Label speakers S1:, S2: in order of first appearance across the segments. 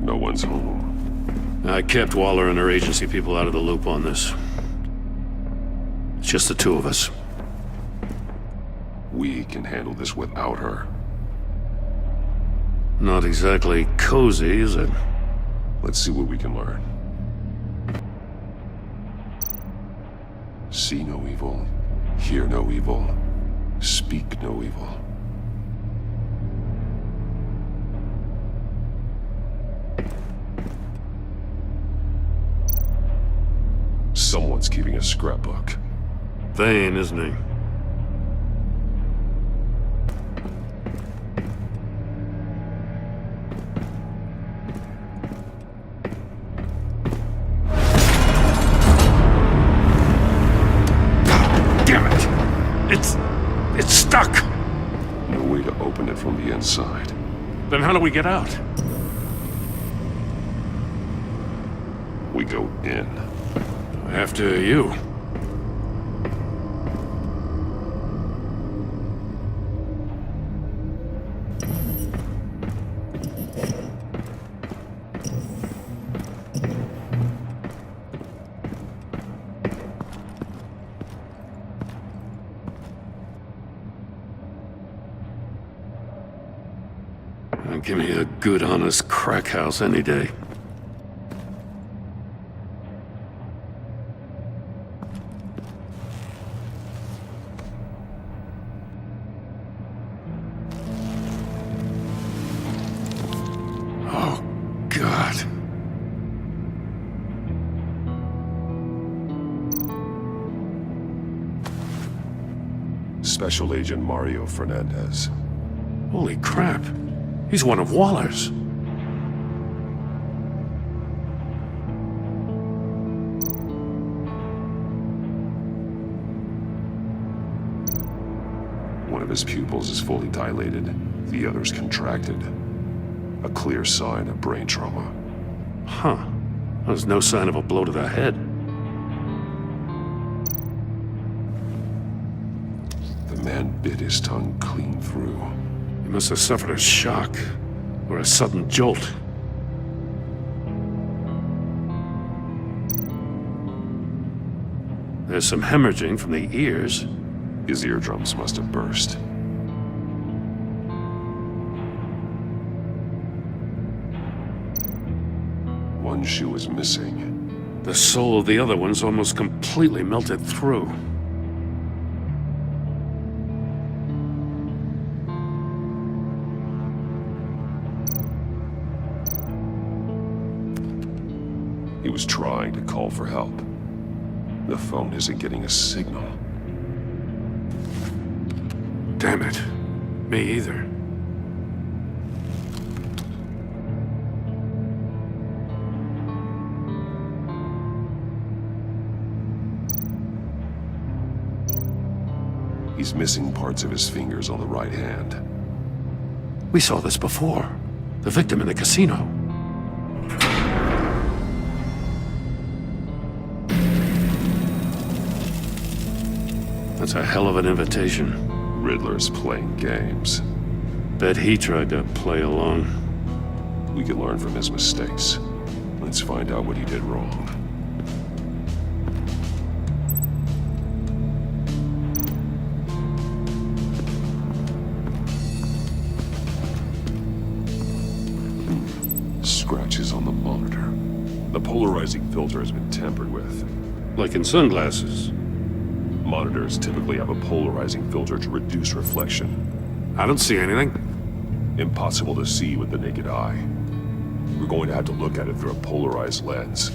S1: No one's home.
S2: I kept Waller and her agency people out of the loop on this. It's just the two of us.
S1: We can handle this without her.
S2: Not exactly cozy, is it?
S1: Let's see what we can learn. See no evil, hear no evil, speak no evil. Someone's keeping a scrapbook.
S2: Vain, isn't he?
S1: Damn it!
S2: It's stuck!
S1: No way to open it from the inside.
S2: Then how do we get out?
S1: We go in.
S2: After you. Give me a good, honest crack house any day. Oh, God.
S1: Special Agent Mario Fernandez.
S2: Holy crap. He's one of Waller's.
S1: One of his pupils is fully dilated, the other's contracted. A clear sign of brain trauma.
S2: Huh. There's no sign of a blow to the head.
S1: The man bit his tongue clean through.
S2: He must have suffered a shock, or a sudden jolt. There's some hemorrhaging from the ears.
S1: His eardrums must have burst. One shoe is missing.
S2: The sole of the other one's almost completely melted through.
S1: He was trying to call for help. The phone isn't getting a signal.
S2: Damn it. Me either.
S1: He's missing parts of his fingers on the right hand.
S2: We saw this before. The victim in the casino. That's a hell of an invitation.
S1: Riddler's playing games.
S2: Bet he tried to play along.
S1: We can learn from his mistakes. Let's find out what he did wrong. Scratches on the monitor. The polarizing filter has been tampered with.
S2: Like in sunglasses.
S1: Monitors typically have a polarizing filter to reduce reflection.
S2: I don't see anything.
S1: Impossible to see with the naked eye. We're going to have to look at it through a polarized lens.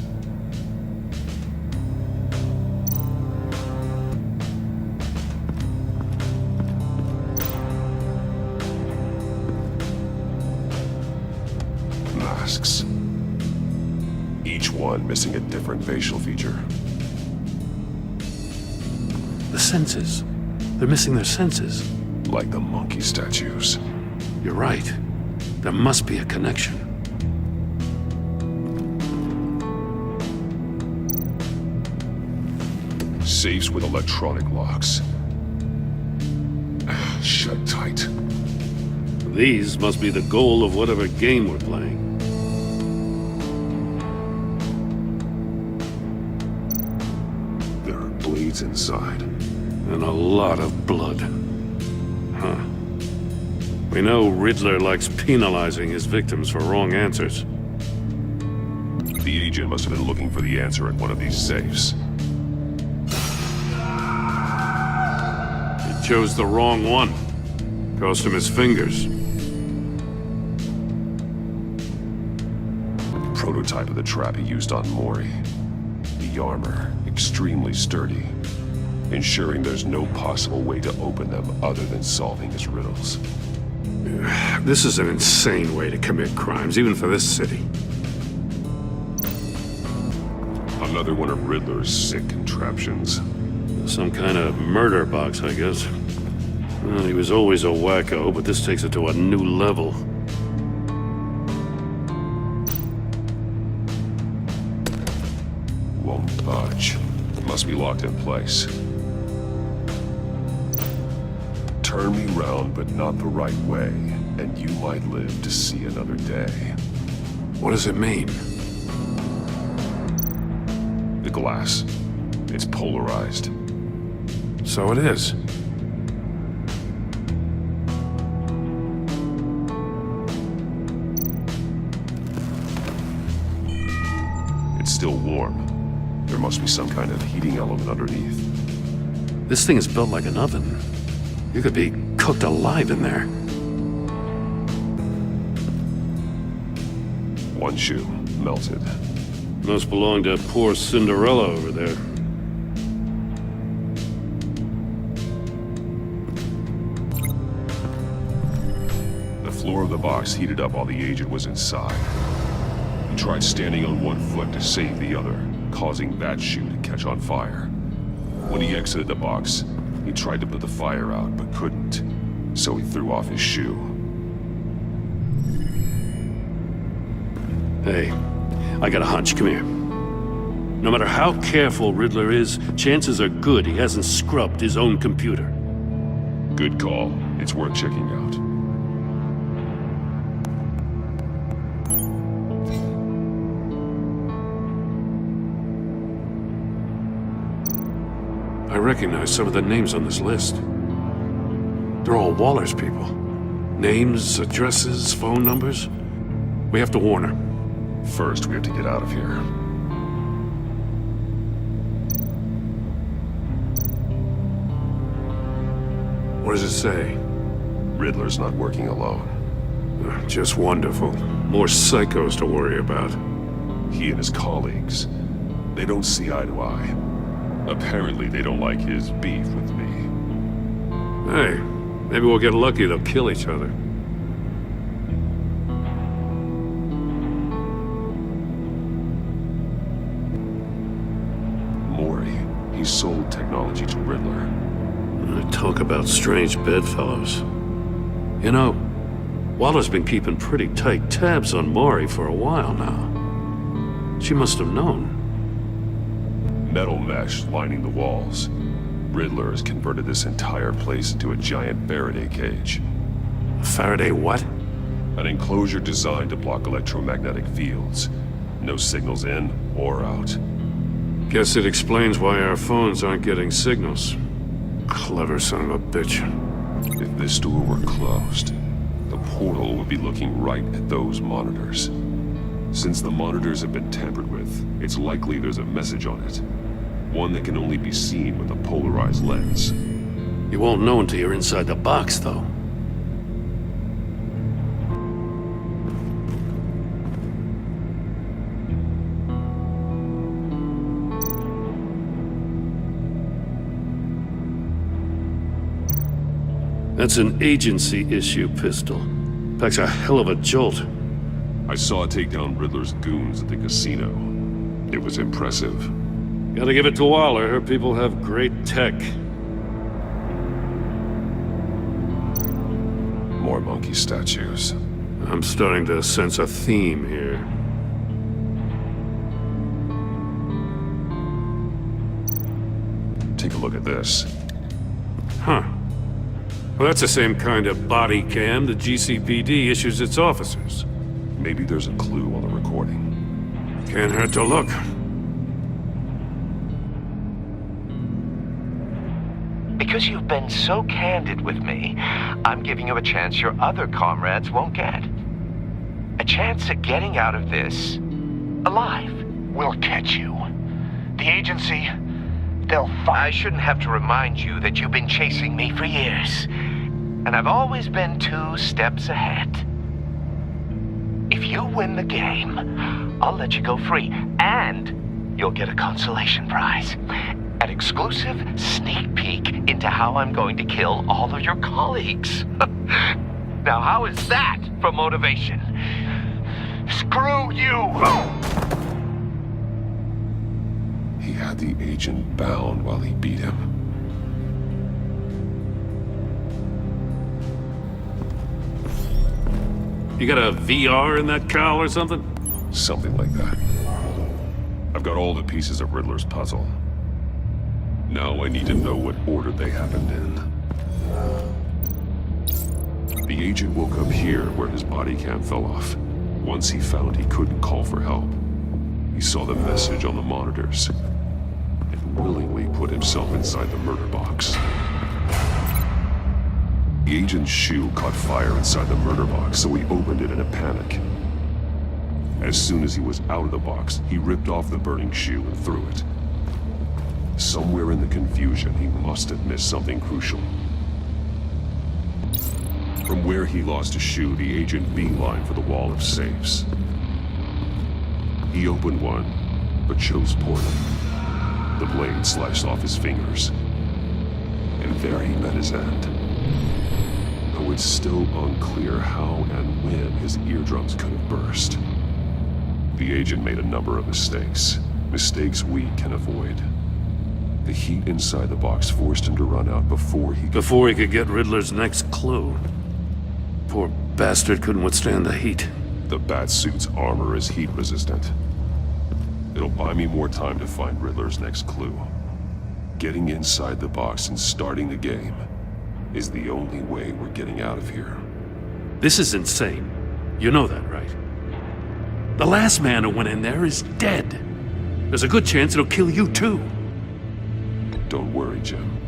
S1: Masks. Each one missing a different facial feature.
S2: The senses. They're missing their senses.
S1: Like the monkey statues.
S2: You're right. There must be a connection.
S1: Safes with electronic locks. Shut tight.
S2: These must be the goal of whatever game we're playing.
S1: There are blades inside.
S2: And a lot of blood. Huh. We know Riddler likes penalizing his victims for wrong answers.
S1: The agent must have been looking for the answer in one of these safes.
S2: He chose the wrong one. Cost him his fingers.
S1: Prototype of the trap he used on Mori. The armor, extremely sturdy, ensuring there's no possible way to open them other than solving his riddles.
S2: This is an insane way to commit crimes, even for this city.
S1: Another one of Riddler's sick contraptions.
S2: Some kind of murder box, I guess. Well, he was always a wacko, but this takes it to a new level.
S1: Won't budge. Must be locked in place. Turn me round, but not the right way, and you might live to see another day.
S2: What does it mean?
S1: The glass. It's polarized.
S2: So it is.
S1: It's still warm. There must be some kind of heating element underneath.
S2: This thing is built like an oven. You could be cooked alive in there.
S1: One shoe, melted.
S2: Must belong to poor Cinderella over there.
S1: The floor of the box heated up while the agent was inside. He tried standing on one foot to save the other, causing that shoe to catch on fire. When he exited the box, he tried to put the fire out, but couldn't, so he threw off his shoe.
S2: Hey, I got a hunch. Come here. No matter how careful Riddler is, chances are good he hasn't scrubbed his own computer.
S1: Good call. It's worth checking out.
S2: I recognize some of the names on this list. They're all Waller's people. Names, addresses, phone numbers. We have to warn her.
S1: First, we have to get out of here.
S2: What does it say?
S1: Riddler's not working alone.
S2: Just wonderful. More psychos to worry about.
S1: He and his colleagues, they don't see eye to eye. Apparently, they don't like his beef with me.
S2: Hey, maybe we'll get lucky they'll kill each other.
S1: Mori, he sold technology to Riddler.
S2: Talk about strange bedfellows. You know, Waller's been keeping pretty tight tabs on Mori for a while now. She must have known.
S1: Metal mesh lining the walls. Riddler has converted this entire place into a giant Faraday cage.
S2: Faraday what?
S1: An enclosure designed to block electromagnetic fields. No signals in or out.
S2: Guess it explains why our phones aren't getting signals. Clever son of a bitch.
S1: If this door were closed, the portal would be looking right at those monitors. Since the monitors have been tampered with, it's likely there's a message on it. One that can only be seen with a polarized lens.
S2: You won't know until you're inside the box, though. That's an agency-issue pistol. Packs a hell of a jolt.
S1: I saw it take down Riddler's goons at the casino. It was impressive.
S2: Gotta give it to Waller. Her people have great tech.
S1: More monkey statues.
S2: I'm starting to sense a theme here.
S1: Take a look at this.
S2: Huh. Well, that's the same kind of body cam the GCPD issues its officers.
S1: Maybe there's a clue on the recording.
S2: Can't hurt to look.
S3: Because you've been so candid with me, I'm giving you a chance your other comrades won't get. A chance at getting out of this alive.
S4: We'll catch you. The agency, they'll find...
S3: I shouldn't have to remind you that you've been chasing me for years. And I've always been 2 steps ahead. If you win the game, I'll let you go free. And you'll get a consolation prize. An exclusive sneak peek into how I'm going to kill all of your colleagues. Now, how is that for motivation?
S4: Screw you!
S1: He had the agent bound while he beat him.
S2: You got a VR in that cowl or something?
S1: Something like that. I've got all the pieces of Riddler's puzzle. Now I need to know what order they happened in. The agent woke up here where his body cam fell off. Once he found he couldn't call for help, he saw the message on the monitors and willingly put himself inside the murder box. The agent's shoe caught fire inside the murder box, so he opened it in a panic. As soon as he was out of the box, he ripped off the burning shoe and threw it. Somewhere in the confusion, he must have missed something crucial. From where he lost a shoe, the agent beelined for the wall of safes. He opened one, but chose poorly. The blade slashed off his fingers. And there he met his end. Though it's still unclear how and when his eardrums could have burst. The agent made a number of mistakes. Mistakes we can avoid. The heat inside the box forced him to run out before he
S2: could get Riddler's next clue. Poor bastard couldn't withstand the heat.
S1: The Batsuit's armor is heat resistant. It'll buy me more time to find Riddler's next clue. Getting inside the box and starting the game is the only way we're getting out of here.
S2: This is insane. You know that, right? The last man who went in there is dead. There's a good chance it'll kill you too.
S1: Don't worry, Jim.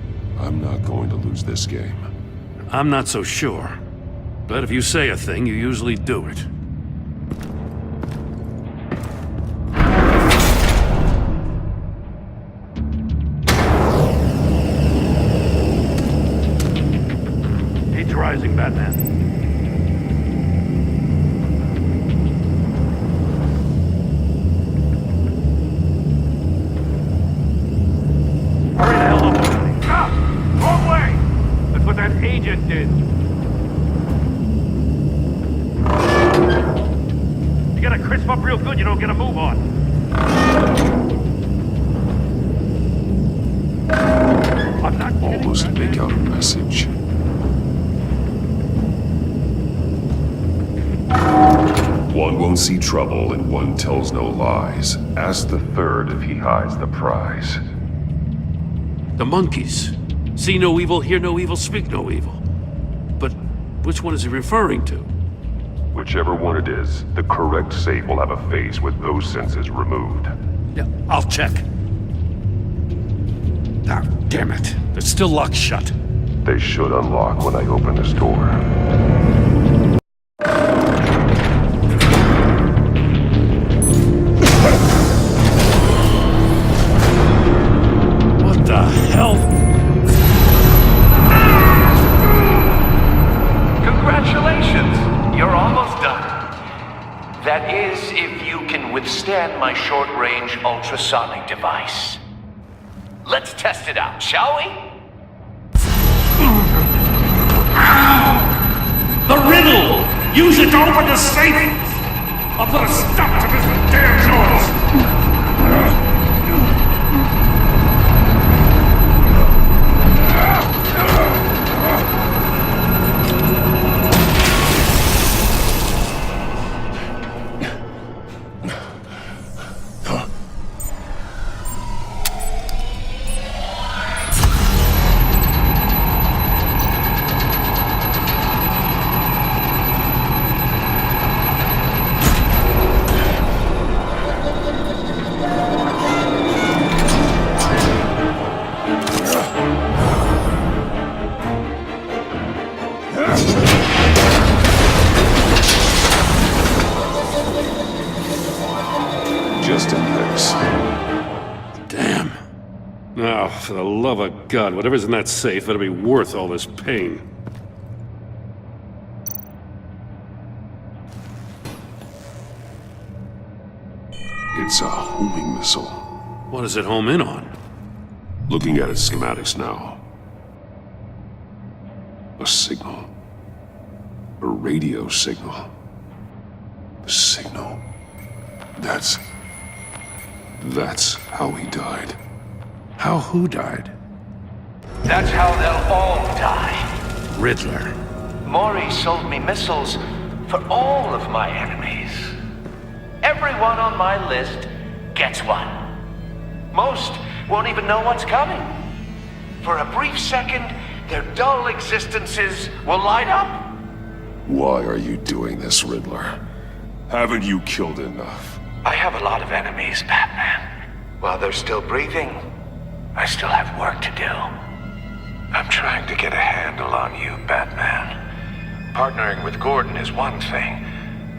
S1: I'm not going to lose this game.
S2: I'm not so sure. But if you say a thing, you usually do it. Heat's rising, Batman. Hurry the hell up already. Ah! Wrong way! That's what that agent did. You gotta crisp up real good, you don't get a move on. I'm not
S1: Almost make out a message. One won't see trouble and one tells no lies. Ask the third if he hides the prize.
S2: The monkeys. See no evil, hear no evil, speak no evil. But which one is he referring to?
S1: Whichever one it is, the correct safe will have a face with those senses removed.
S2: Yeah, I'll check. Ah, damn it. They're still locked shut.
S1: They should unlock when I open this door.
S2: What the hell?
S3: Congratulations! You're almost done. That is, if you can withstand my short-range ultrasonic device. Let's test it out, shall we?
S2: The riddle! Use it to open the safe! I'll put a stop to this damn noise!
S1: Thanks.
S2: Damn. Now, for the love of God, whatever's in that safe better be worth all this pain.
S1: It's a homing missile.
S2: What does it home in on?
S1: Looking at its schematics now. A signal. A radio signal. A signal. That's how he died.
S2: How who died?
S3: That's how they'll all die.
S2: Riddler.
S3: Maury sold me missiles for all of my enemies. Everyone on my list gets one. Most won't even know what's coming. For a brief second, their dull existences will light up.
S1: Why are you doing this, Riddler? Haven't you killed enough?
S3: I have a lot of enemies, Batman. While they're still breathing, I still have work to do. I'm trying to get a handle on you, Batman. Partnering with Gordon is one thing.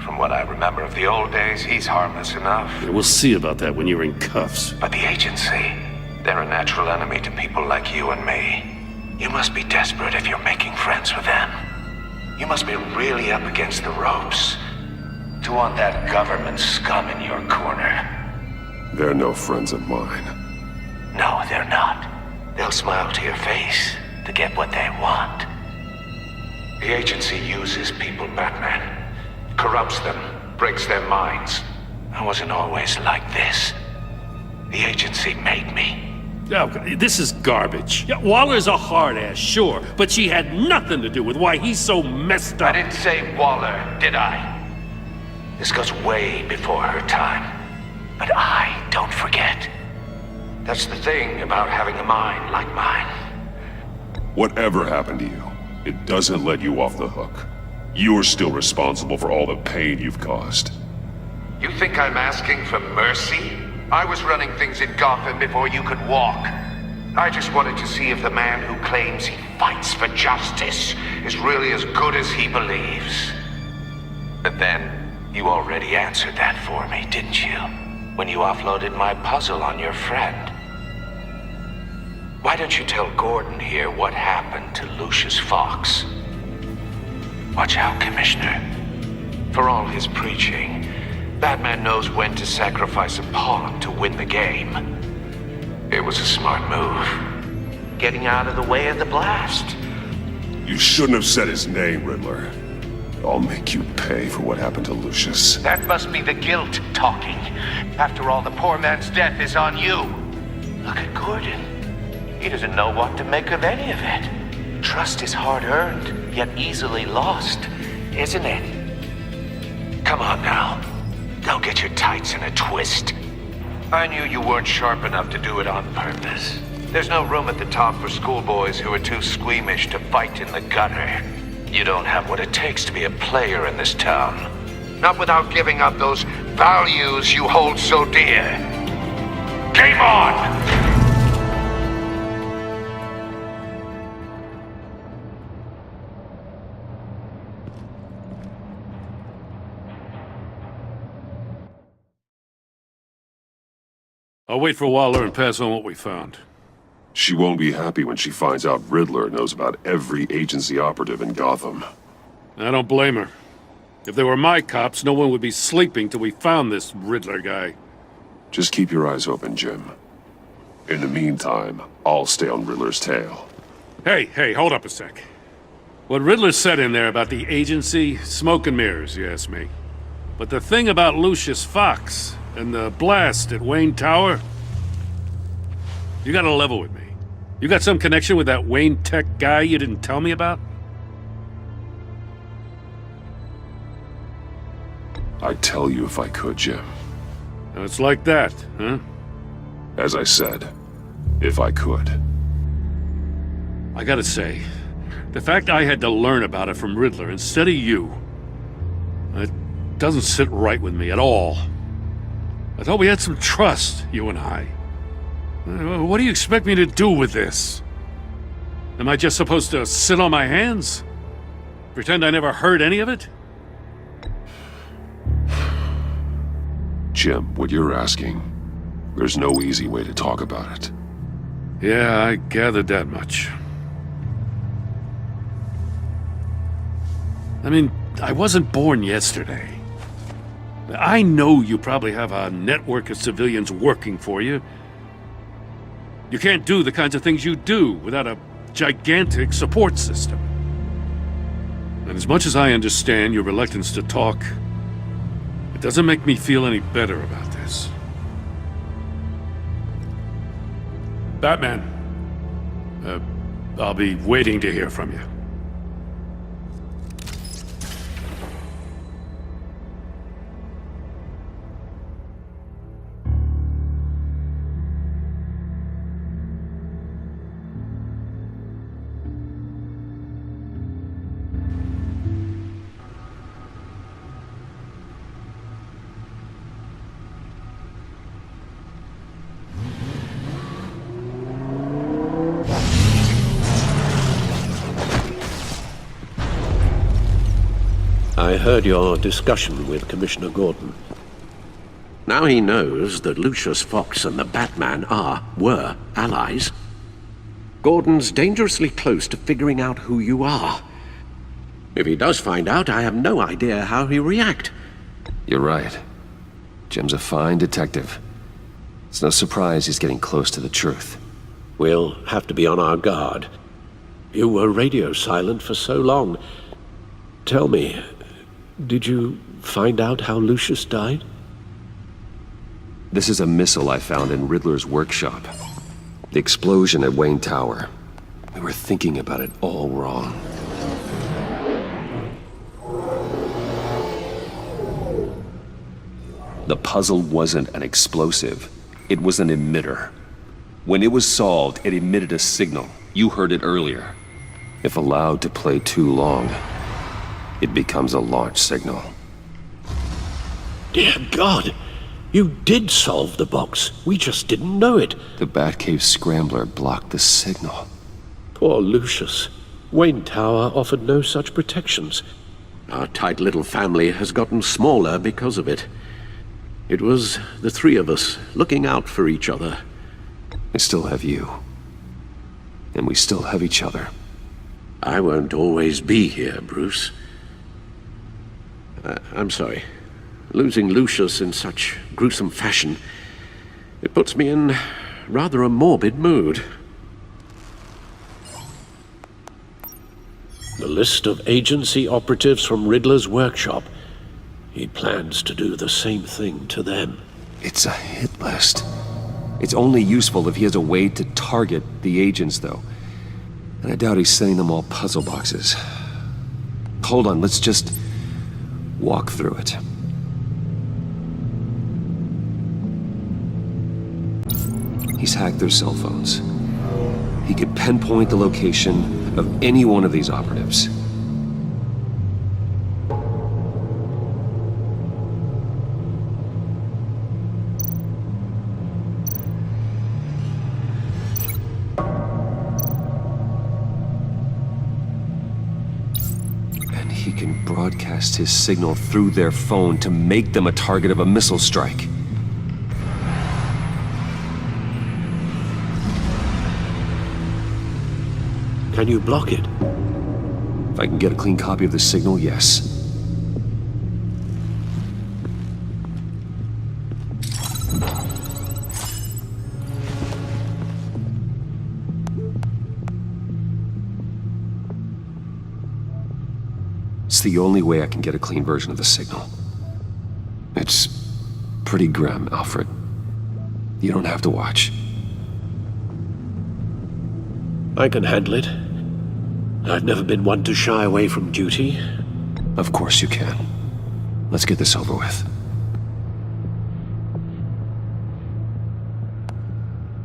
S3: From what I remember of the old days, he's harmless enough.
S2: Yeah, we'll see about that when you're in cuffs.
S3: But the agency, they're a natural enemy to people like you and me. You must be desperate if you're making friends with them. You must be really up against the ropes to want that government scum in your corner.
S1: They're no friends of mine.
S3: No, they're not. They'll smile to your face to get what they want. The agency uses people, Batman. Corrupts them, breaks their minds. I wasn't always like this. The agency made me.
S2: Oh, this is garbage. Yeah, Waller's a hard-ass, sure, but she had nothing to do with why he's so messed up.
S3: I didn't say Waller, did I? This goes way before her time. But I don't forget. That's the thing about having a mind like mine.
S1: Whatever happened to you, it doesn't let you off the hook. You're still responsible for all the pain you've caused.
S3: You think I'm asking for mercy? I was running things in Gotham before you could walk. I just wanted to see if the man who claims he fights for justice is really as good as he believes. But then, you already answered that for me, didn't you? When you offloaded my puzzle on your friend. Why don't you tell Gordon here what happened to Lucius Fox? Watch out, Commissioner. For all his preaching, Batman knows when to sacrifice a pawn to win the game. It was a smart move. Getting out of the way of the blast.
S1: You shouldn't have said his name, Riddler. I'll make you pay for what happened to Lucius.
S3: That must be the guilt talking. After all, the poor man's death is on you. Look at Gordon. He doesn't know what to make of any of it. Trust is hard-earned, yet easily lost, isn't it? Come on now. Don't get your tights in a twist. I knew you weren't sharp enough to do it on purpose. There's no room at the top for schoolboys who are too squeamish to fight in the gutter. You don't have what it takes to be a player in this town. Not without giving up those values you hold so dear. Game on!
S2: I'll wait for Waller and pass on what we found.
S1: She won't be happy when she finds out Riddler knows about every agency operative in Gotham.
S2: I don't blame her. If they were my cops, no one would be sleeping till we found this Riddler guy.
S1: Just keep your eyes open, Jim. In the meantime, I'll stay on Riddler's tail.
S2: Hey, hold up a sec. What Riddler said in there about the agency, smoke and mirrors, you ask me. But the thing about Lucius Fox and the blast at Wayne Tower, you gotta level with me. You got some connection with that Wayne Tech guy you didn't tell me about?
S1: I'd tell you if I could, Jim.
S2: It's like that, huh?
S1: As I said, if I could.
S2: I gotta say, the fact I had to learn about it from Riddler instead of you, it doesn't sit right with me at all. I thought we had some trust, you and I. What do you expect me to do with this? Am I just supposed to sit on my hands? Pretend I never heard any of it?
S1: Jim. Jim, what you're asking, there's no easy way to talk about it.
S2: Yeah, I gathered that much. I mean, I wasn't born yesterday. I know you probably have a network of civilians working for you. You can't do the kinds of things you do without a gigantic support system. And as much as I understand your reluctance to talk, it doesn't make me feel any better about this. Batman, I'll be waiting to hear from you.
S5: I heard your discussion with Commissioner Gordon. Now he knows that Lucius Fox and the Batman were allies. Gordon's dangerously close to figuring out who you are. If he does find out, I have no idea how he'll react.
S6: You're right. Jim's a fine detective. It's no surprise he's getting close to the truth.
S5: We'll have to be on our guard. You were radio silent for so long. Tell me, did you find out how Lucius died?
S6: This is a missile I found in Riddler's workshop. The explosion at Wayne Tower. We were thinking about it all wrong. The puzzle wasn't an explosive. It was an emitter. When it was solved, it emitted a signal. You heard it earlier. If allowed to play too long, it becomes a launch signal.
S5: Dear God! You did solve the box. We just didn't know it.
S6: The Batcave scrambler blocked the signal.
S5: Poor Lucius. Wayne Tower offered no such protections. Our tight little family has gotten smaller because of it. It was the three of us looking out for each other.
S6: I still have you. And we still have each other.
S5: I won't always be here, Bruce. I'm sorry. Losing Lucius in such gruesome fashion, it puts me in rather a morbid mood. The list of agency operatives from Riddler's workshop. He plans to do the same thing to them.
S6: It's a hit list. It's only useful if he has a way to target the agents, though. And I doubt he's sending them all puzzle boxes. Hold on, let's just walk through it. He's hacked their cell phones. He could pinpoint the location of any one of these operatives. And he can broadcast his signal through their phone to make them a target of a missile strike.
S5: Can you block it?
S6: If I can get a clean copy of the signal, yes. It's the only way I can get a clean version of the signal. It's pretty grim, Alfred. You don't have to watch.
S5: I can handle it. I've never been one to shy away from duty.
S6: Of course you can. Let's get this over with.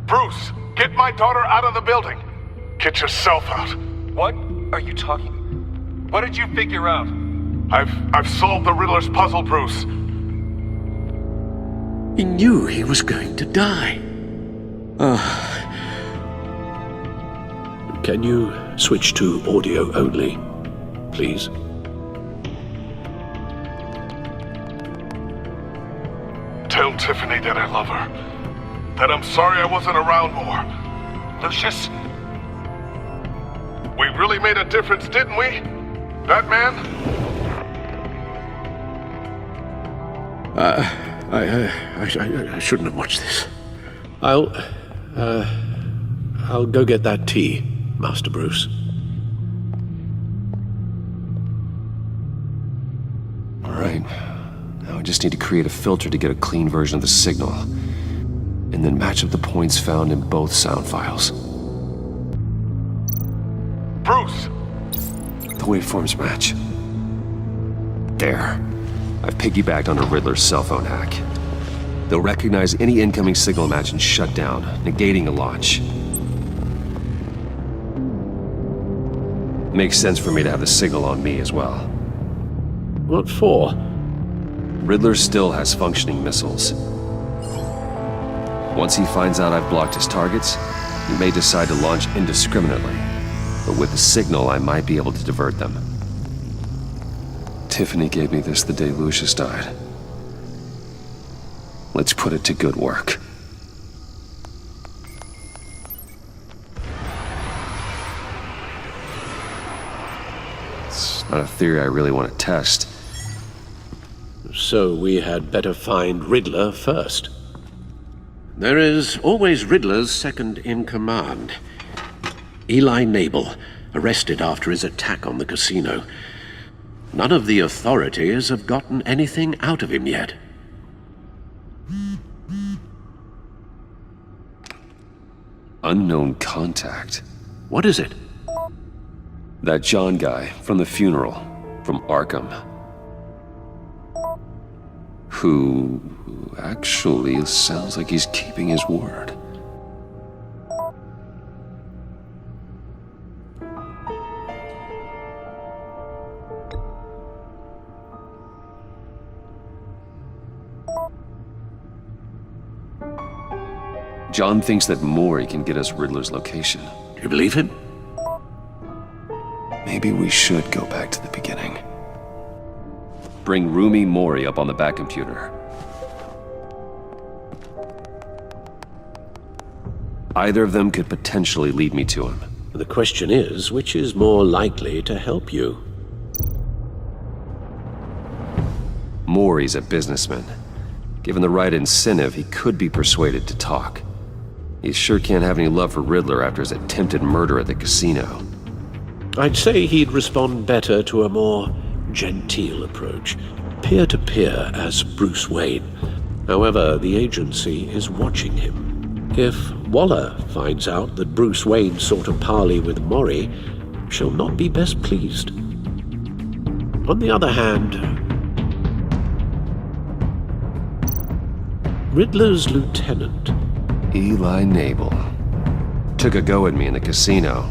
S4: Bruce, get my daughter out of the building. Get yourself out.
S7: What are you talking? What did you figure out?
S4: I've solved the Riddler's puzzle, Bruce.
S5: He knew he was going to die. Can you switch to audio only, please?
S4: Tell
S8: me that I love her. That I'm sorry I wasn't around more. Lucius, we really made a difference, didn't we? Batman?
S5: I shouldn't have watched this. I'll go get that tea, Master Bruce.
S6: All right. Now I just need to create a filter to get a clean version of the signal, and then match up the points found in both sound files.
S8: Bruce!
S6: The waveforms match. There. I've piggybacked onto Riddler's cell phone hack. They'll recognize any incoming signal match and shut down, negating a launch. Makes sense for me to have the signal on me as well.
S5: What for?
S6: Riddler still has functioning missiles. Once he finds out I've blocked his targets, he may decide to launch indiscriminately. But with the signal, I might be able to divert them. Tiffany gave me this the day Lucius died. Let's put it to good work. It's not a theory I really want to test.
S5: So we had better find Riddler first. There is always Riddler's second-in-command. Eli Nabel, arrested after his attack on the casino. None of the authorities have gotten anything out of him yet.
S6: Unknown contact.
S5: What is it?
S6: That John guy from the funeral, from Arkham. Who actually sounds like he's keeping his word. John thinks that Maury can get us Riddler's location.
S5: Do you believe him?
S6: Maybe we should go back to the beginning. Bring Rumi Maury up on the back computer. Either of them could potentially lead me to him.
S5: The question is, which is more likely to help you?
S6: Maury's a businessman. Given the right incentive, he could be persuaded to talk. He sure can't have any love for Riddler after his attempted murder at the casino.
S5: I'd say he'd respond better to a more genteel approach, peer-to-peer as Bruce Wayne. However, the agency is watching him. If Waller finds out that Bruce Wayne sought a parley with Maury, she'll not be best pleased. On the other hand, Riddler's lieutenant,
S6: Eli Nabel, took a go at me in the casino.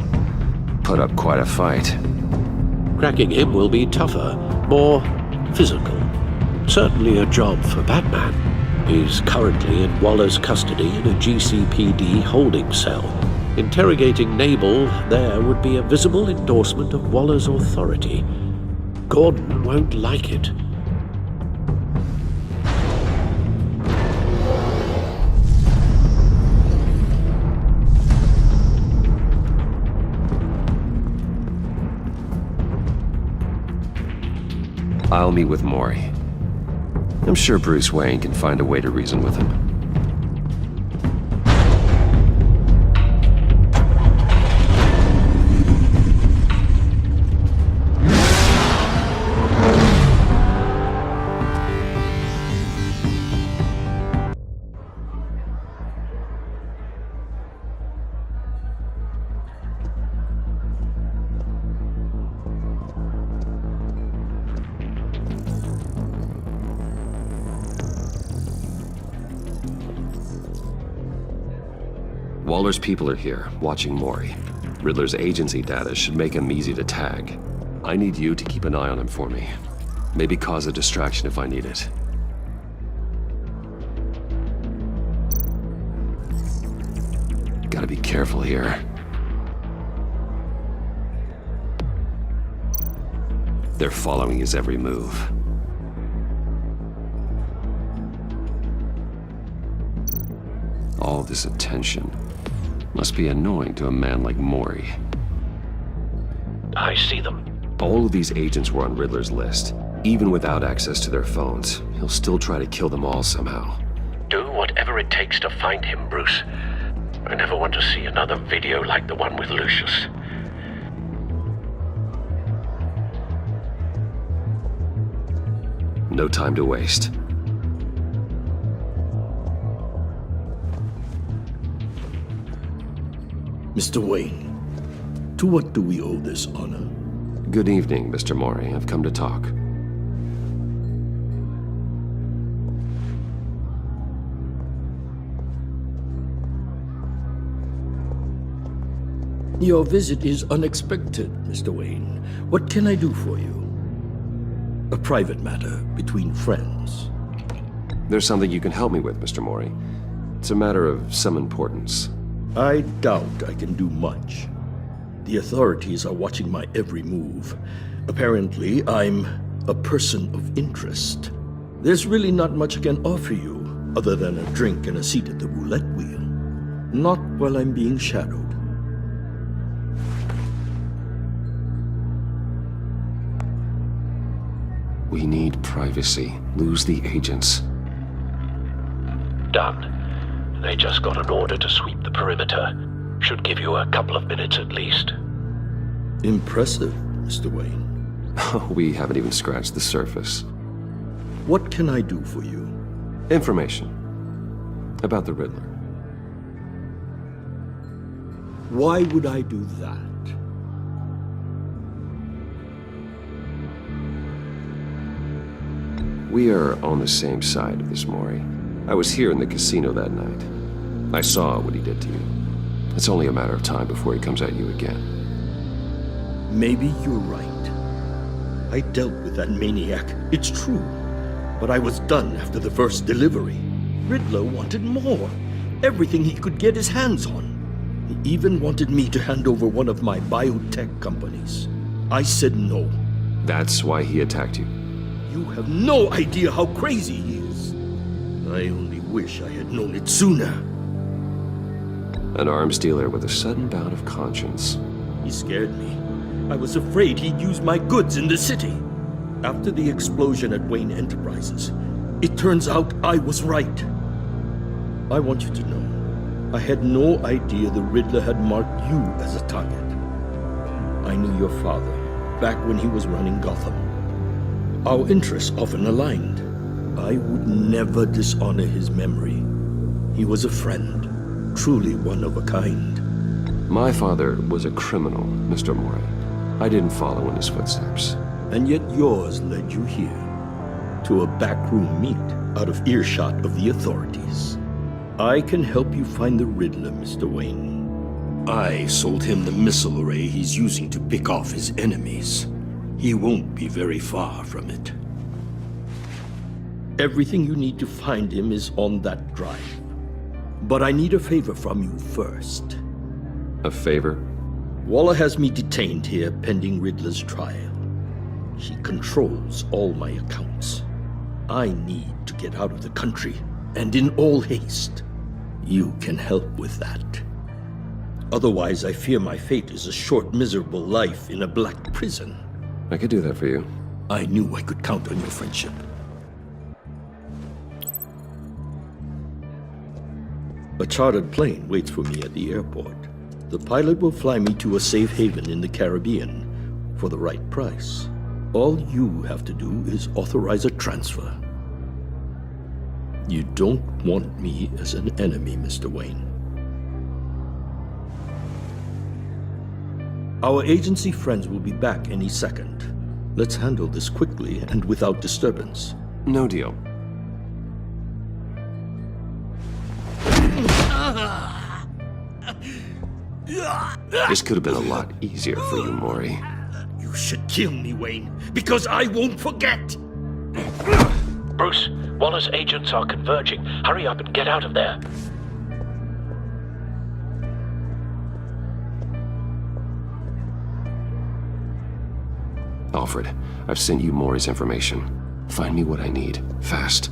S6: Put up quite a fight.
S5: cracking him will be tougher, more physical. Certainly a job for Batman. He's currently in Waller's custody in a GCPD holding cell. Interrogating Nabel there would be a visible endorsement of Waller's authority. Gordon won't like it.
S6: I'll meet with Maury. I'm sure Bruce Wayne can find a way to reason with him. Waller's people are here, watching Maury. Riddler's agency data should make him easy to tag. I need you to keep an eye on him for me. Maybe cause a distraction if I need it. Gotta be careful here. They're following his every move. All this attention must be annoying to a man like Mori.
S5: I see them.
S6: All of these agents were on Riddler's list. Even without access to their phones, he'll still try to kill them all somehow.
S5: Do whatever it takes to find him, Bruce. I never want to see another video like the one with Lucius.
S6: No time to waste.
S9: Mr. Wayne, to what do we owe this honor?
S6: Good evening, Mr. Mori. I've come to talk.
S9: Your visit is unexpected, Mr. Wayne. What can I do for you? A private matter between friends.
S6: There's something you can help me with, Mr. Mori. It's a matter of some importance.
S9: I doubt I can do much. The authorities are watching my every move. Apparently, I'm a person of interest. There's really not much I can offer you, other than a drink and a seat at the roulette wheel. Not while I'm being shadowed.
S6: We need privacy. Lose the agents.
S5: Done. They just got an order to sweep the perimeter. Should give you a couple of minutes at least.
S9: Impressive, Mr. Wayne.
S6: We haven't even scratched the surface.
S9: What can I do for you?
S6: Information. About the Riddler.
S9: Why would I do that?
S6: We are on the same side of this, Mori. I was here in the casino that night. I saw what he did to you. It's only a matter of time before he comes at you again.
S9: Maybe you're right. I dealt with that maniac, it's true. But I was done after the first delivery. Riddler wanted more. Everything he could get his hands on. He even wanted me to hand over one of my biotech companies. I said no.
S6: That's why he attacked you.
S9: You have no idea how crazy he is. I only wish I had known it sooner.
S6: An arms dealer with a sudden bout of conscience.
S9: He scared me. I was afraid he'd use my goods in the city. After the explosion at Wayne Enterprises, it turns out I was right. I want you to know, I had no idea the Riddler had marked you as a target. I knew your father back when he was running Gotham. Our interests often aligned. I would never dishonor his memory. He was a friend, truly one of a kind.
S6: My father was a criminal, Mr. Mori. I didn't follow in his footsteps.
S9: And yet yours led you here, to a backroom meet out of earshot of the authorities. I can help you find the Riddler, Mr. Wayne. I sold him the missile array he's using to pick off his enemies. He won't be very far from it. Everything you need to find him is on that drive. But I need a favor from you first.
S6: A favor?
S9: Waller has me detained here pending Riddler's trial. She controls all my accounts. I need to get out of the country, and in all haste. You can help with that. Otherwise, I fear my fate is a short, miserable life in a black prison.
S6: I could do that for you.
S9: I knew I could count on your friendship. A chartered plane waits for me at the airport. The pilot will fly me to a safe haven in the Caribbean for the right price. All you have to do is authorize a transfer. You don't want me as an enemy, Mr. Wayne. Our agency friends will be back any second. Let's handle this quickly and without disturbance.
S6: No deal. This could have been a lot easier for you, Mori.
S9: You should kill me, Wayne, because I won't forget!
S5: Bruce, Waller's agents are converging. Hurry up and get out of there.
S6: Alfred, I've sent you Mori's information. Find me what I need, fast.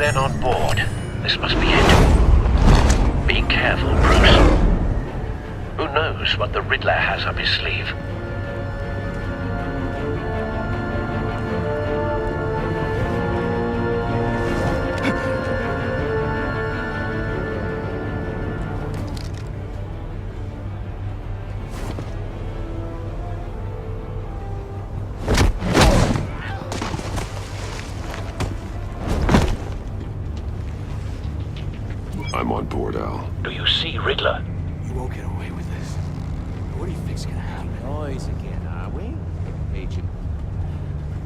S3: men on board. This must be it. Be careful, Bruce. Who knows what the Riddler has up his sleeve?
S1: I'm on board, Al.
S3: Do you see Riddler?
S10: You won't get away with this. What do you think's gonna happen?
S4: Noise again, are we? Agent,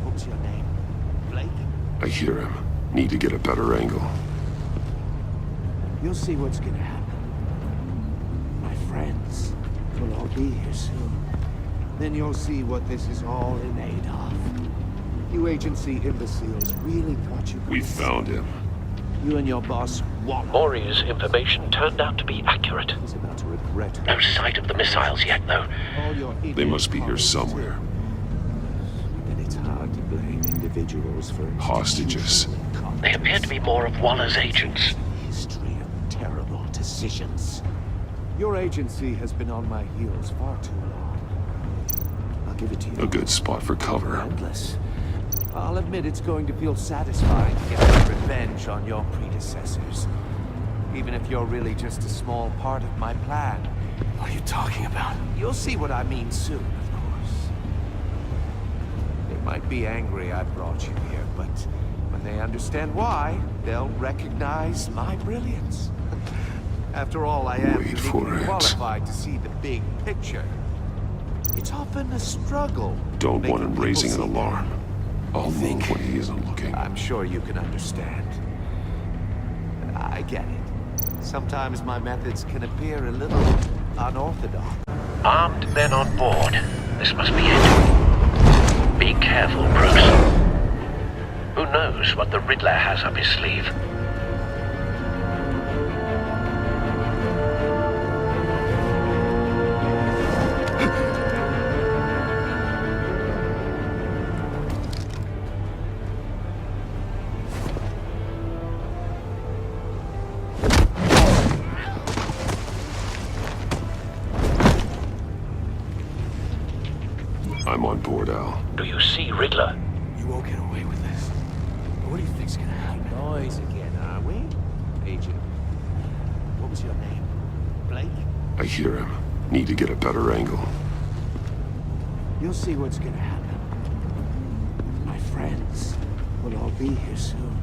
S4: what was your name? Blake?
S1: I hear him. Need to get a better angle.
S4: You'll see what's gonna happen. My friends will all be here soon. Then you'll see what this is all in aid of. You agency imbeciles really thought you could...
S1: We found him.
S4: You and your boss, Waller.
S3: Maury's information turned out to be accurate.
S4: He's about to regret...
S3: No sight of the missiles yet, though.
S4: All your
S1: They must be here somewhere.
S4: And it's hard to blame individuals for...
S1: Hostages.
S3: They appear to be more of Waller's agents.
S4: History of terrible decisions. Your agency has been on my heels far too long. I'll give it to you.
S1: A good spot for cover.
S4: Endless. I'll admit it's going to feel satisfying to get my revenge on your predecessors. Even if you're really just a small part of my plan.
S10: What are you talking about?
S4: You'll see what I mean soon, of course. They might be angry I brought you here, but when they understand why, they'll recognize my brilliance. After all, I am
S1: Wait for
S4: uniquely
S1: it.
S4: qualified to see the big picture. It's often a struggle.
S1: Don't
S4: making
S1: want him
S4: people
S1: raising an
S4: see
S1: alarm. I'll move when he isn't looking.
S4: I'm sure you can understand. I get it. Sometimes my methods can appear a little unorthodox.
S3: Armed men on board. This must be it. Be careful, Bruce. Who knows what the Riddler has up his sleeve?
S1: I'm on board, Al.
S3: Do you see Riddler?
S10: You won't get away with this. What do you think's gonna happen?
S4: Noise again, are we? Agent, what was your name? Blake?
S1: I hear him. Need to get a better angle.
S4: You'll see what's gonna happen. My friends will all be here soon.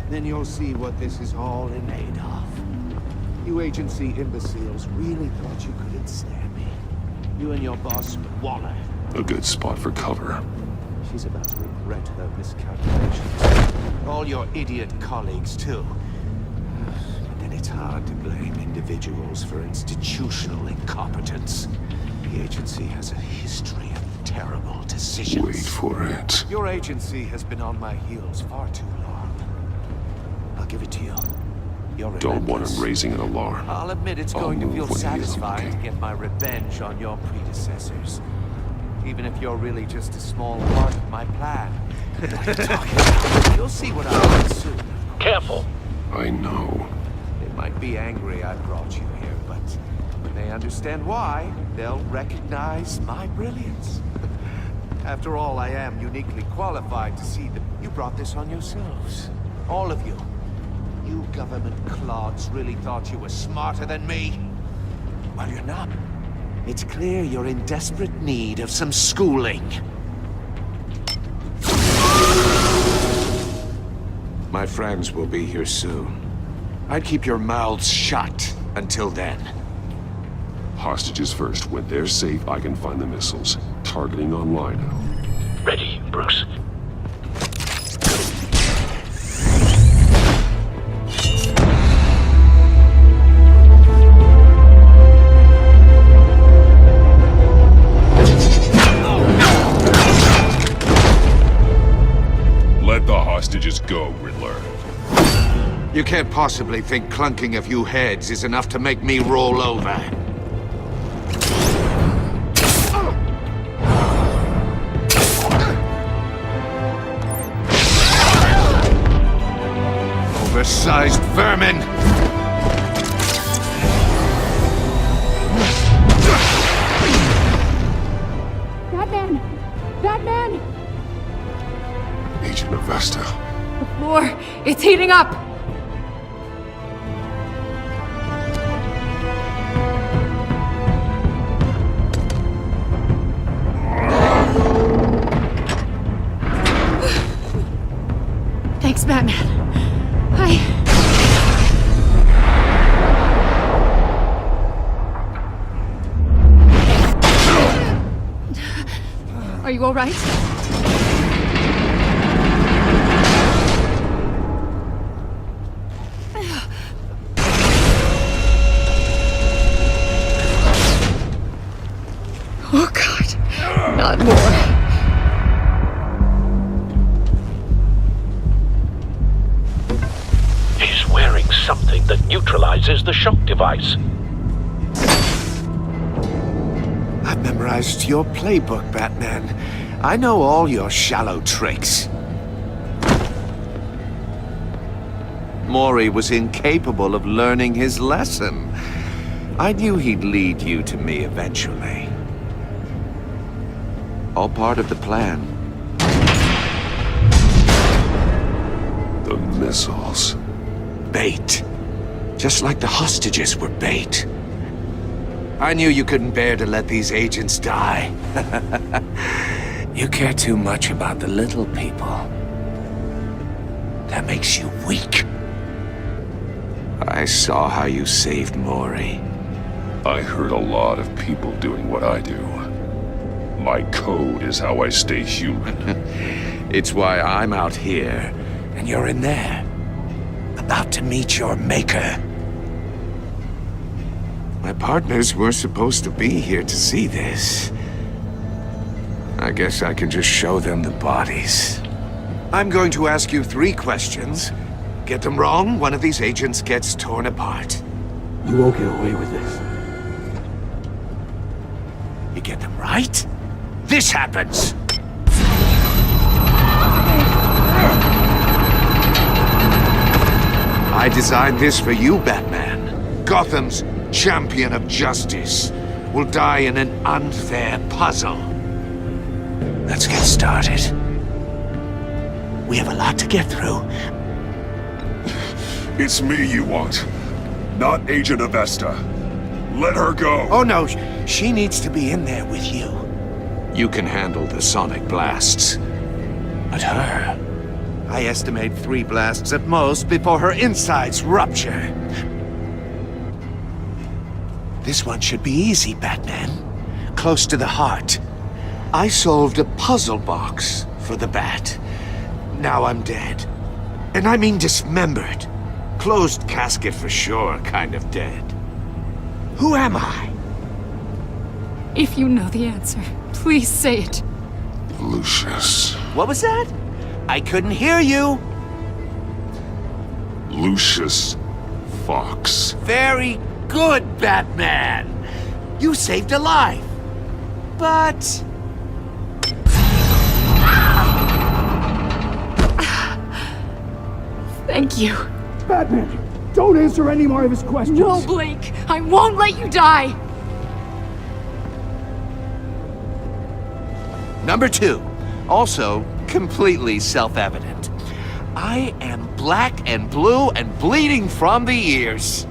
S4: Then you'll see what this is all in aid of. You agency imbeciles really thought you couldn't stand me. You and your boss, Waller.
S1: A good spot for cover.
S4: She's about to regret her miscalculations. All your idiot colleagues, too. But then it's hard to blame individuals for institutional incompetence. The agency has a history of terrible decisions.
S1: Wait for it.
S4: Your agency has been on my heels far too long. I'll give it to you. You're
S1: Don't want
S4: relentless.
S1: him raising an alarm.
S4: I'll admit it's
S1: I'll
S4: going to
S1: move
S4: feel
S1: when he isn't
S4: satisfying to
S1: looking.
S4: get my revenge on your predecessors. Even if you're really just a small part of my plan. What are you talking about? You'll see what I mean soon.
S3: Careful.
S1: I know.
S4: They might be angry I brought you here, but when they understand why, they'll recognize my brilliance. After all, I am uniquely qualified to see that you brought this on yourselves. All of you. You government clods really thought you were smarter than me? Well, you're not. It's clear you're in desperate need of some schooling. My friends will be here soon. I'd keep your mouths shut until then.
S1: Hostages first. When they're safe, I can find the missiles. Targeting online now.
S3: Ready, Bruce.
S1: Let the hostages go, Riddler.
S4: You can't possibly think clunking a few heads is enough to make me roll over. Oversized vermin!
S11: Batman! Batman!
S1: Agent Avesta.
S11: The floor, it's heating up! Thanks, Batman. Are you all right? Oh, God. Not more.
S5: He's wearing something that neutralizes the shock device.
S4: I've memorized your playbook, Batman. I know all your shallow tricks. Mori was incapable of learning his lesson. I knew he'd lead you to me eventually. All part of the plan.
S1: The missiles.
S4: Bait. Just like the hostages were bait. I knew you couldn't bear to let these agents die. You care too much about the little people. That makes you weak. I saw how you saved Mori.
S1: I heard a lot of people doing what I do. My code is how I stay human.
S4: It's why I'm out here, and you're in there. About to meet your maker. My partners were supposed to be here to see this. I guess I can just show them the bodies. I'm going to ask you 3 questions. Get them wrong, one of these agents gets torn apart.
S9: You won't get away with this.
S4: You get them right, this happens! I designed this for you, Batman. Gotham's champion of justice will die in an unfair puzzle. Let's get started. We have a lot to get through.
S1: It's me you want, not Agent Avesta. Let her go.
S4: Oh no, she needs to be in there with you. You can handle the sonic blasts. But her... I estimate 3 blasts at most before her insides rupture. This one should be easy, Batman. Close to the heart. I solved a puzzle box for the Bat. Now I'm dead. And I mean dismembered. Closed casket for sure, kind of dead. Who am I?
S11: If you know the answer, please say it.
S1: Lucius.
S4: What was that? I couldn't hear you.
S1: Lucius Fox.
S4: Very good, Batman. You saved a life. But...
S11: Thank you.
S9: Batman, don't answer any more of his questions.
S11: No, Blake. I won't let you die.
S4: Number 2. Also, completely self-evident. I am black and blue and bleeding from the ears.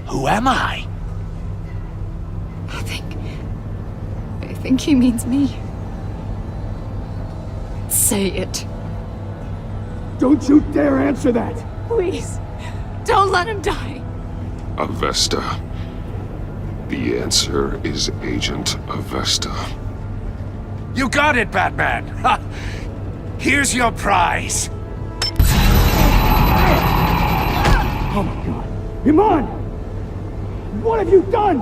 S4: Who am I?
S11: I think he means me. Say it.
S9: Don't you dare answer that!
S11: Please. Don't let him die.
S1: Avesta. The answer is Agent Avesta.
S4: You got it, Batman! Ha! Here's your prize!
S9: Oh my god. Iman! What have you done?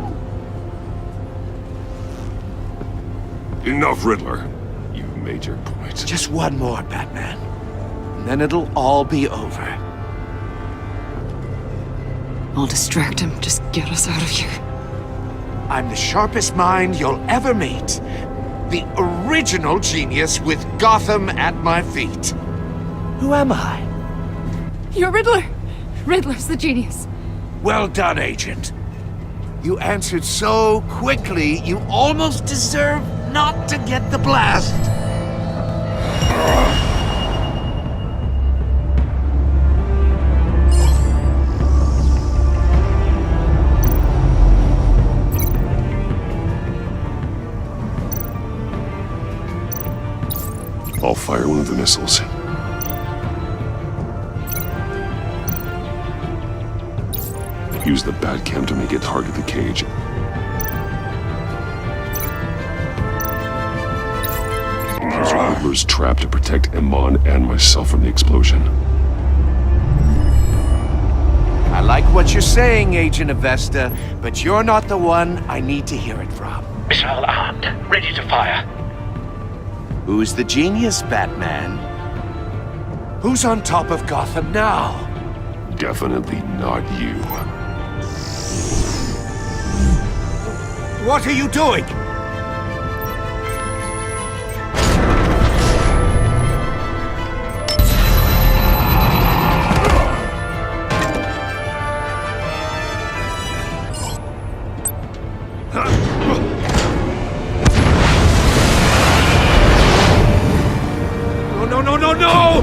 S1: Enough, Riddler. You've made your point.
S4: Just one more, Batman. And then it'll all be over.
S11: I'll distract him. Just get us out of here.
S4: I'm the sharpest mind you'll ever meet. The original genius with Gotham at my feet. Who am I?
S11: You're Riddler. Riddler's the genius.
S4: Well done, Agent. You answered so quickly, you almost deserve not to get the blast.
S1: I'll fire one of the missiles. Use the Batcam to make it target the cage. Use Riddler's trap to protect Iman and myself from the explosion.
S4: I like what you're saying, Agent Avesta, but you're not the one I need to hear it from.
S3: Missile armed, ready to fire.
S4: Who's the genius, Batman? Who's on top of Gotham now?
S1: Definitely not you.
S4: What are you doing? No!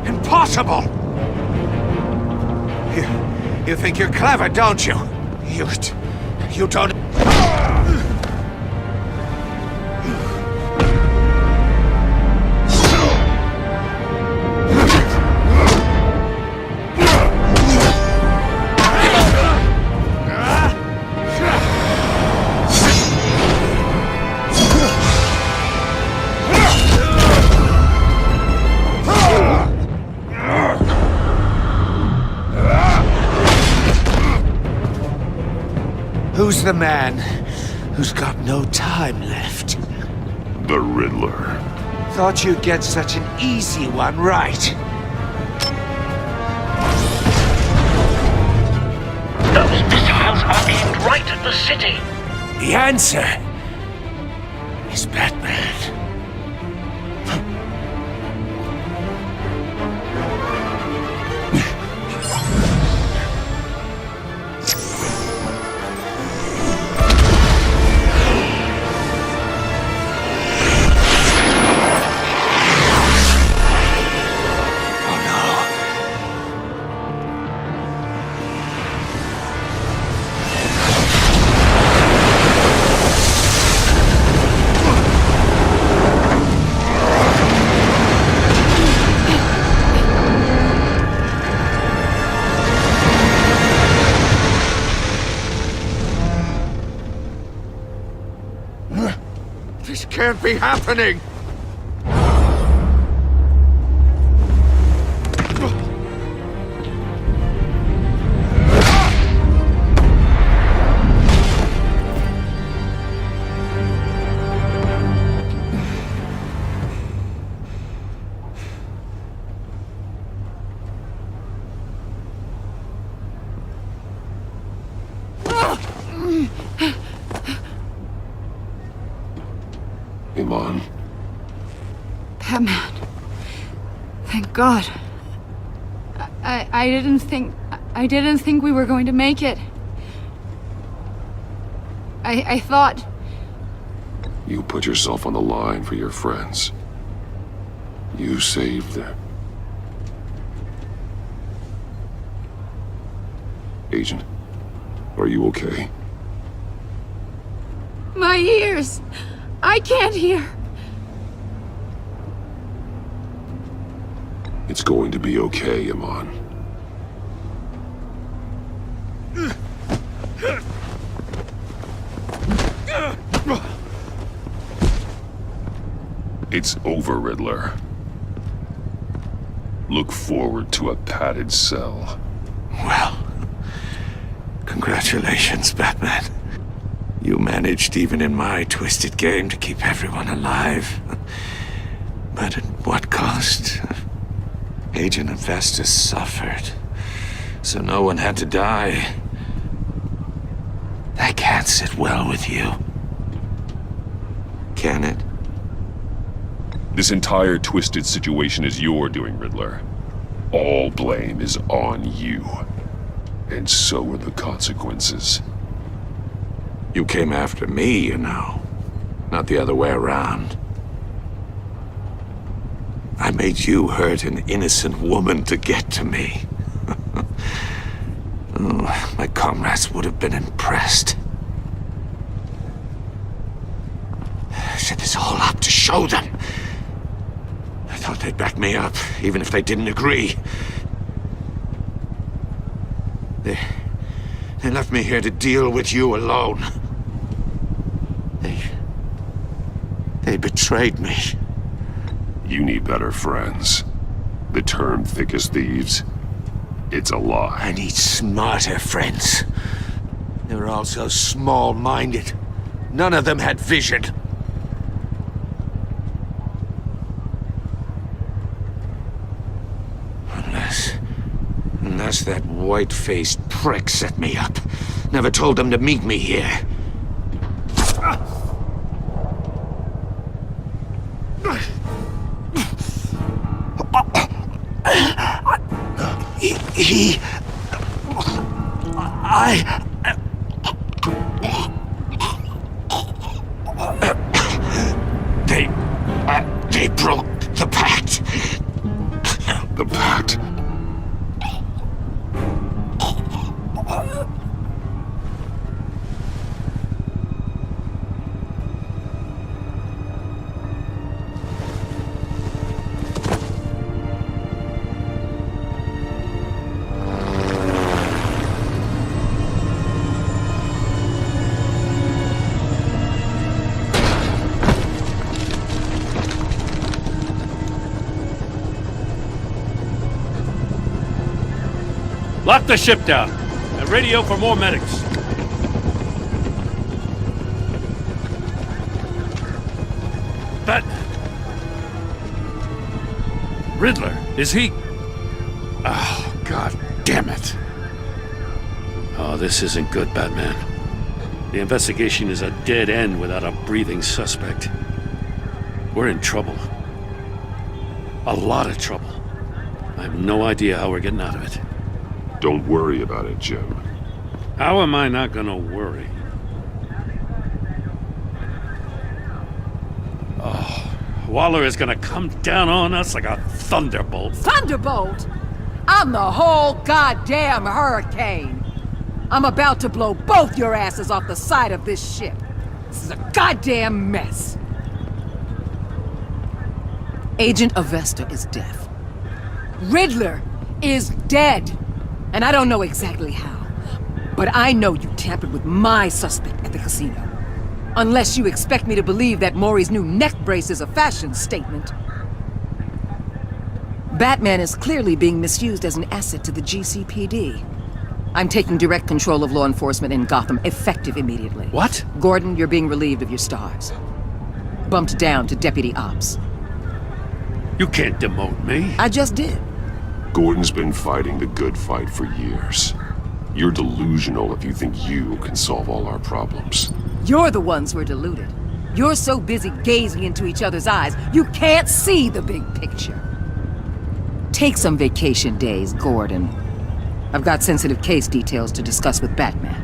S4: Impossible! You think you're clever, don't you? You don't... Who's the man who's got no time left?
S1: The Riddler.
S4: Thought you'd get such an easy one right.
S3: Those missiles are aimed right at the city.
S4: The answer is Batman. This can't be happening!
S1: Iman.
S11: Batman. Thank God. I didn't think we were going to make it. I thought...
S1: You put yourself on the line for your friends. You saved them. Agent, are you okay?
S11: My ears! I can't hear!
S1: It's going to be okay, Iman. It's over, Riddler. Look forward to a padded cell.
S4: Well, congratulations, Batman. You managed, even in my twisted game, to keep everyone alive. But at what cost? Agent Avesta suffered, so no one had to die. That can't sit well with you. Can it?
S1: This entire twisted situation is your doing, Riddler. All blame is on you. And so are the consequences.
S4: You came after me, you know. Not the other way around. I made you hurt an innocent woman to get to me. Oh, my comrades would have been impressed. I set this all up to show them. I thought they'd back me up, even if they didn't agree. They left me here to deal with you alone. They betrayed me.
S1: You need better friends. The term thick as thieves, it's a lie.
S4: I need smarter friends. They were all so small-minded. None of them had vision. Unless that white-faced prick set me up. Never told them to meet me here. They broke the pact.
S1: The pact?
S2: Lock the ship down and radio for more medics. Batman. Riddler, is he? Oh, God damn it. Oh, this isn't good, Batman. The investigation is a dead end without a breathing suspect. We're in trouble. A lot of trouble. I have no idea how we're getting out of it.
S1: Don't worry about it, Jim.
S2: How am I not gonna worry? Oh, Waller is gonna come down on us like a thunderbolt.
S12: Thunderbolt? I'm the whole goddamn hurricane. I'm about to blow both your asses off the side of this ship. This is a goddamn mess. Agent Avesta is deaf. Riddler is dead. And I don't know exactly how, but I know you tampered with my suspect at the casino. Unless you expect me to believe that Maury's new neck brace is a fashion statement. Batman is clearly being misused as an asset to the GCPD. I'm taking direct control of law enforcement in Gotham, effective immediately.
S2: What?
S12: Gordon, you're being relieved of your stars. Bumped down to Deputy Ops.
S2: You can't demote me.
S12: I just did.
S1: Gordon's been fighting the good fight for years. You're delusional if you think you can solve all our problems.
S12: You're the ones who are deluded. You're so busy gazing into each other's eyes, you can't see the big picture. Take some vacation days, Gordon. I've got sensitive case details to discuss with Batman.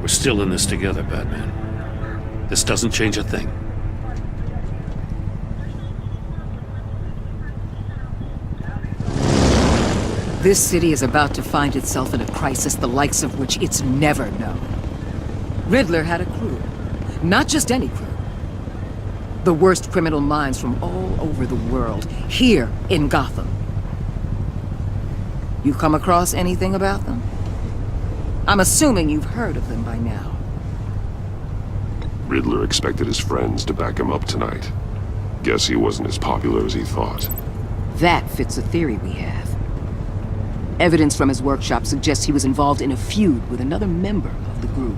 S2: We're still in this together, Batman. This doesn't change a thing.
S12: This city is about to find itself in a crisis the likes of which it's never known. Riddler had a crew. Not just any crew. The worst criminal minds from all over the world, here in Gotham. You come across anything about them? I'm assuming you've heard of them by now.
S1: Riddler expected his friends to back him up tonight. Guess he wasn't as popular as he thought.
S12: That fits a theory we have. Evidence from his workshop suggests he was involved in a feud with another member of the group.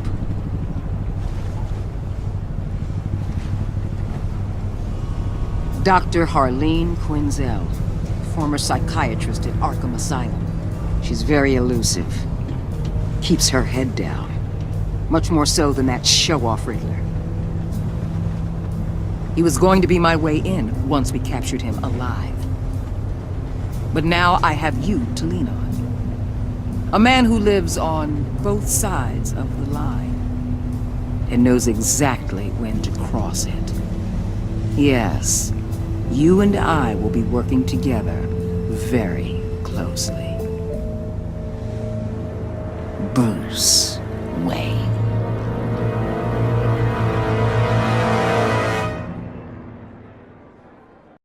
S12: Dr. Harleen Quinzel, former psychiatrist at Arkham Asylum. She's very elusive. Keeps her head down. Much more so than that show-off Riddler. He was going to be my way in once we captured him alive. But now I have you to lean on. A man who lives on both sides of the line and knows exactly when to cross it. Yes, you and I will be working together very closely. Bruce Wayne.